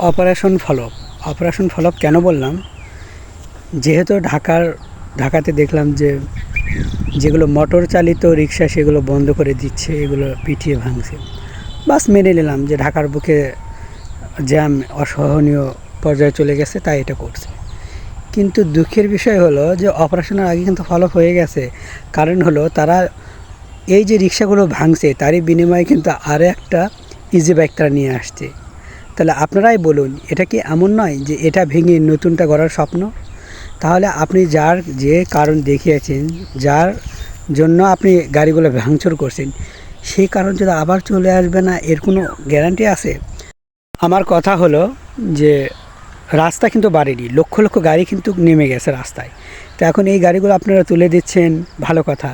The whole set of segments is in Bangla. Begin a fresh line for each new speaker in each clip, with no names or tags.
অপারেশন ফলপ কেন বললাম, যেহেতু ঢাকাতে দেখলাম যে যেগুলো মোটর চালিত রিক্সা সেগুলো বন্ধ করে দিচ্ছে, এগুলো পিটিয়ে ভাঙছে। বাস মেনে নিলাম যে ঢাকার বুকে জ্যাম অসহনীয় পর্যায়ে চলে গেছে, তাই এটা করছে। কিন্তু দুঃখের বিষয় হলো যে অপারেশনের আগে কিন্তু ফলপ হয়ে গেছে। কারণ হলো তারা এই যে রিক্সাগুলো ভাঙছে তারই বিনিময়ে কিন্তু আরও একটা ইজি বাইক তারা নিয়ে আসছে। তাহলে আপনারাই বলুন, এটা কি এমন নয় যে এটা ভেঙে নতুনটা গড়ার স্বপ্ন? তাহলে আপনি যে কারণ দেখিয়েছেন, যার জন্য আপনি গাড়িগুলো ভাঙচুর করছেন, সেই কারণ যদি আবার চলে আসবে না, এর কোনো গ্যারান্টি আছে? আমার কথা হলো যে রাস্তা কিন্তু বাড়েনি, লক্ষ লক্ষ গাড়ি কিন্তু নেমে গেছে রাস্তায়। তো এখন এই গাড়িগুলো আপনারা তুলে দিচ্ছেন, ভালো কথা।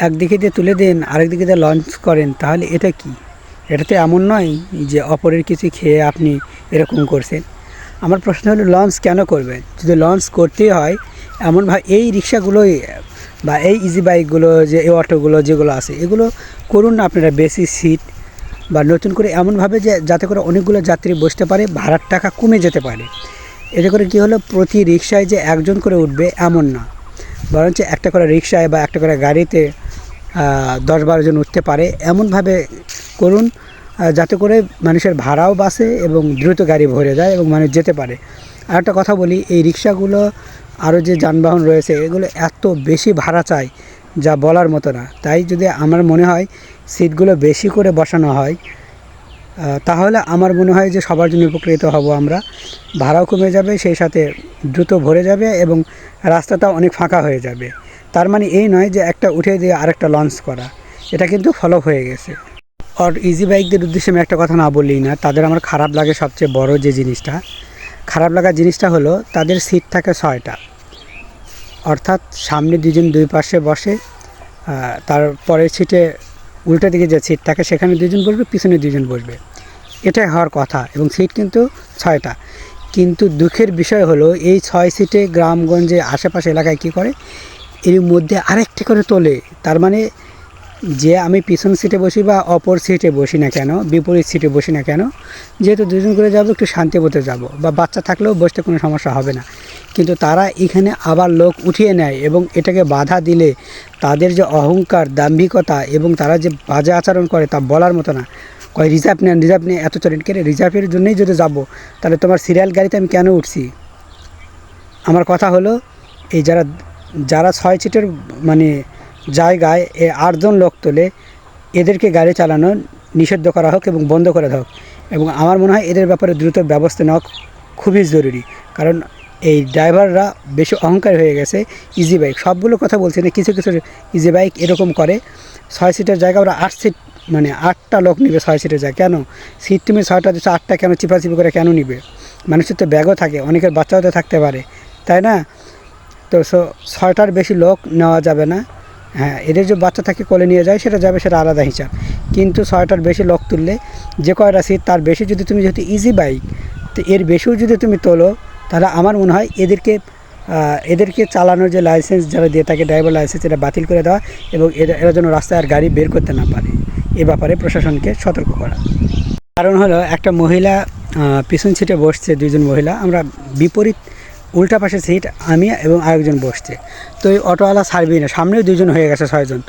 একদিকে দিয়ে তুলে দেন, আরেকদিকে দিয়ে লঞ্চ করেন, তাহলে এটা কি? এটা তো এমন নয় যে অপরের কিছু খেয়ে আপনি এরকম করছেন। আমার প্রশ্ন হলো, লঞ্চ কেন করবেন? যদি লঞ্চ করতেই হয় এমনভাবে এই রিক্সাগুলোই বা এই ইজি বাইকগুলো, যে এই অটোগুলো যেগুলো আছে, এগুলো করুন না আপনারা বেশি সিট, বা নতুন করে এমনভাবে যে যাতে করে অনেকগুলো যাত্রী বসতে পারে, ভাড়ার টাকা কমে যেতে পারে। এতে করে কী হলো, প্রতি রিক্সায় যে একজন করে উঠবে এমন না, বরঞ্চ একটা করে রিক্সায় বা একটা করে গাড়িতে 10-12 জন উঠতে পারে, এমনভাবে করুন যাতে করে মানুষের ভাড়াও বাঁচে এবং দ্রুত গাড়ি ভরে যায় এবং মানুষ যেতে পারে। আর একটা কথা বলি, এই রিক্সাগুলো আরও যে যানবাহন রয়েছে এগুলো এত বেশি ভাড়া চায় যা বলার মতো না। তাই যদি আমার মনে হয় সিটগুলো বেশি করে বসানো হয়, তাহলে আমার মনে হয় যে সবার জন্য উপকৃত হব আমরা। ভাড়াও কমে যাবে, সেই সাথে দ্রুত ভরে যাবে এবং রাস্তাটাও অনেক ফাঁকা হয়ে যাবে। তার মানে এই নয় যে একটা উঠে দিয়ে আরেকটা লঞ্চ করা, এটা কিন্তু ফলো হয়ে গেছে। আর ইজি বাইকদের উদ্দেশ্যে আমি একটা কথা না বললেই না, তাদের আমার খারাপ লাগে। সবচেয়ে বড় যে জিনিসটা খারাপ লাগার জিনিসটা হলো, তাদের সিট থাকে 6টা, অর্থাৎ সামনে দুজন দুই পাশে বসে, তারপরের সিটে উল্টো দিকে যে সিট থাকে সেখানে দুজন বসবে, পিছনে দুজন বসবে, এটাই হওয়ার কথা। এবং সিট কিন্তু 6টা। কিন্তু দুঃখের বিষয় হলো, এই 6 সিটে গ্রামগঞ্জে আশেপাশে এলাকায় কী করে, এর মধ্যে আরেকটি করে তোলে। তার মানে যে আমি পিছন সিটে বসি বা অপর সিটে বসি না কেন, বিপরীত সিটে বসি না কেন, যেহেতু দুজন করে যাবো, একটু শান্তি বোধে যাবো, বা বাচ্চা থাকলেও বসতে কোনো সমস্যা হবে না। কিন্তু তারা এখানে আবার লোক উঠিয়ে নেয় এবং এটাকে বাধা দিলে তাদের যে অহংকার, দাম্ভিকতা এবং তারা যে বাজে আচরণ করে তা বলার মতো না। কয় রিজার্ভ নেন, রিজার্ভ নিয়ে এত চলেন কেন? রিজার্ভের জন্যই যদি যাবো, তাহলে তোমার সিরিয়াল গাড়িতে আমি কেন উঠছি? আমার কথা হলো, এই যারা 6 সিটের মানে জায়গায় 8 জন লোক তোলে, এদেরকে গাড়ি চালানো নিষিদ্ধ করা হোক এবং বন্ধ করে দেওয়া হোক। এবং আমার মনে হয় এদের ব্যাপারে দ্রুত ব্যবস্থা নেওয়া খুবই জরুরি। কারণ এই ড্রাইভাররা বেশি অহংকার হয়ে গেছে। ইজি বাইক সবগুলো কথা বলছি না, কিছু কিছু ইজি বাইক এরকম করে, 6 সিটের জায়গা ওরা 8 সিট, মানে 8টা লোক নিবে 6 সিটের জায়গা। কেন সিট তুমি 6টা দিচ্ছ, 8টা কেন চিপাচিপি করে কেন নিবে? মানুষের তো ব্যাগও থাকে, অনেকের বাচ্চাও তো থাকতে পারে, তাই না? তো 6টার বেশি লোক নেওয়া যাবে না। হ্যাঁ, এদের যে বাচ্চা থাকে কোলে নিয়ে যায় সেটা যাবে, সেটা আলাদা হিসাব। কিন্তু 6টার বেশি লোক তুললে যে কয়টা সিট তার বেশি যদি তুমি, যেহেতু ইজি বাইক, তো এর বেশিও যদি তুমি তোলো, তাহলে আমার মনে হয় এদেরকে চালানোর যে লাইসেন্স যারা দিয়ে থাকে, ড্রাইভার লাইসেন্স, এটা বাতিল করে দেওয়া এবং এরা যেন রাস্তায় আর গাড়ি বের করতে না পারে, এ ব্যাপারে প্রশাসনকে সতর্ক করা। কারণ হলো, একটা মহিলা পিছন সিটে বসছে, 2জন মহিলা, আমরা বিপরীত উল্টা পাশে সিট, আমি এবং আরেকজন বসছে। তো এই অটোওয়ালা ছাড়বেই না, সামনেও 2জন হয়ে গেছে 6 জন।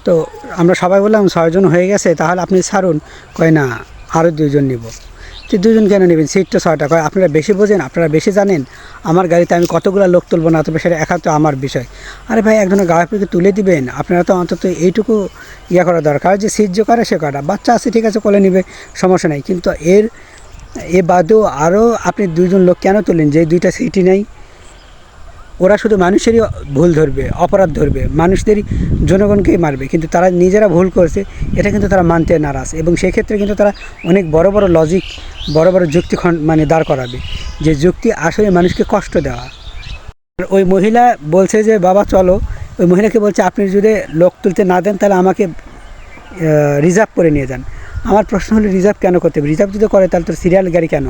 তো আমরা সবাই বললাম 6 জন হয়ে গেছে, তাহলে আপনি ছাড়ুন। কয় না, আরও 2জন নিব। তো 2জন কেন নেবেন? সিট তো 6টা। কয় আপনারা বেশি বোঝেন, আপনারা বেশি জানেন, আমার গাড়িতে আমি কতগুলো লোক তুলব না, তবে সেটা একা তো আমার বিষয়। আরে ভাই, একজনের গাড়িকে তুলে দিবেন, আপনারা তো অন্তত এইটুকু করা দরকার যে সিট যে করে সে করা। বাচ্চা আছে, ঠিক আছে, কোলে নেবে, সমস্যা নেই। কিন্তু এ বাদেও আরও আপনি 2জন লোক কেন তুলেন যে 2টা সিটই নেই? ওরা শুধু মানুষেরই ভুল ধরবে, অপরাধ ধরবে, মানুষদেরই, জনগণকেই মারবে, কিন্তু তারা নিজেরা ভুল করছে এটা কিন্তু তারা মানতে নারাজ। এবং সেক্ষেত্রে কিন্তু তারা অনেক বড় বড় লজিক, বড় বড় যুক্তি মানে দাঁড় করাবে, যে যুক্তি আসলে মানুষকে কষ্ট দেওয়া। ওই মহিলা বলছে যে বাবা চলো, ওই মহিলাকে বলছে আপনি যদি লোক তুলতে না দেন তাহলে আমাকে রিজার্ভ করে নিয়ে যান। আমার প্রশ্ন হলো, রিজার্ভ কেন করতে হবে? রিজার্ভ যদি করে তাহলে তো সিরিয়াল গাড়ি কেন?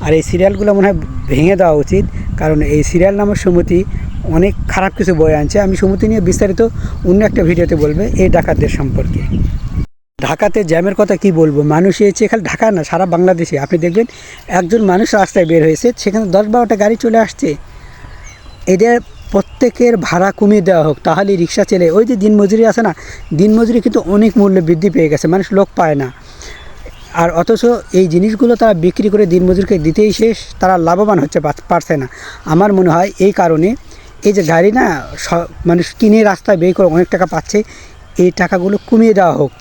আর এই সিরিয়ালগুলো মনে হয় ভেঙে দেওয়া উচিত, কারণ এই সিরিয়াল নামের সমিতি অনেক খারাপ কিছু বয়ে আনছে। আমি সমিতি নিয়ে বিস্তারিত অন্য একটা ভিডিওতে বলবো, এই ডাকাতদের সম্পর্কে। ঢাকাতে জ্যামের কথা কি বলবো, মানুষ এসে খালি ঢাকা না, সারা বাংলাদেশে আপনি দেখবেন একজন মানুষ রাস্তায় বের হয়েছে, সেখানে 10-12টা গাড়ি চলে আসছে। এদের প্রত্যেকের ভাড়া কমিয়ে দেওয়া হোক, তাহলে রিক্সা চলে। ওই যে দিনমজুরি আছে না, দিনমজুরি কিন্তু অনেক মূল্য বৃদ্ধি পেয়ে গেছে, মানুষ লোক পায় না। আর অথচ এই জিনিসগুলো তারা বিক্রি করে দিনমজুরকে দিতেই শেষ, তারা লাভবান হচ্ছে পারছে না। আমার মনে হয় এই কারণে এই যে গাড়ি না মানুষ কিনে রাস্তায় বের করে অনেক টাকা পাচ্ছে, এই টাকাগুলো কমিয়ে দেওয়া হোক,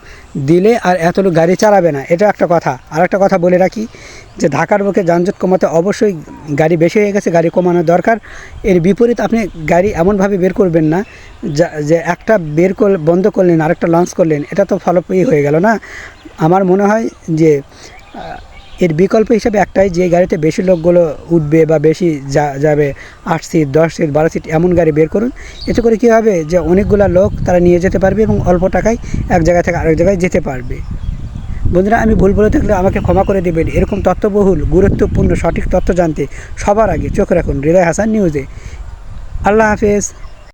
দিলে আর এত লোক গাড়ি চালাবে না। এটা একটা কথা। আর একটা কথা বলে রাখি যে ঢাকার বুকে যানজট কমাতে অবশ্যই গাড়ি বেশি হয়ে গেছে, গাড়ি কমানো দরকার। এর বিপরীত আপনি গাড়ি এমনভাবে বের করবেন না যে একটা বন্ধ করলেন আরেকটা লঞ্চ করলেন, এটা তো ফলপ্রয়ী হয়ে গেল না। আমার মনে হয় যে এর বিকল্প হিসাবে একটাই, যে গাড়িতে বেশি লোকগুলো উঠবে বা বেশি যাবে, 8 সিট 10 সিট 12 সিট এমন গাড়ি বের করুন। এতে করে কী হবে যে অনেকগুলো লোক তারা নিয়ে যেতে পারবে এবং অল্প টাকায় এক জায়গা থেকে আরেক জায়গায় যেতে পারবে। বন্ধুরা, আমি ভুল বলে থাকলে আমাকে ক্ষমা করে দেবেন। এরকম তথ্যবহুল গুরুত্বপূর্ণ সঠিক তথ্য জানতে সবার আগে চোখ রাখুন হৃদয় হাসান নিউজে। আল্লাহ হাফেজ।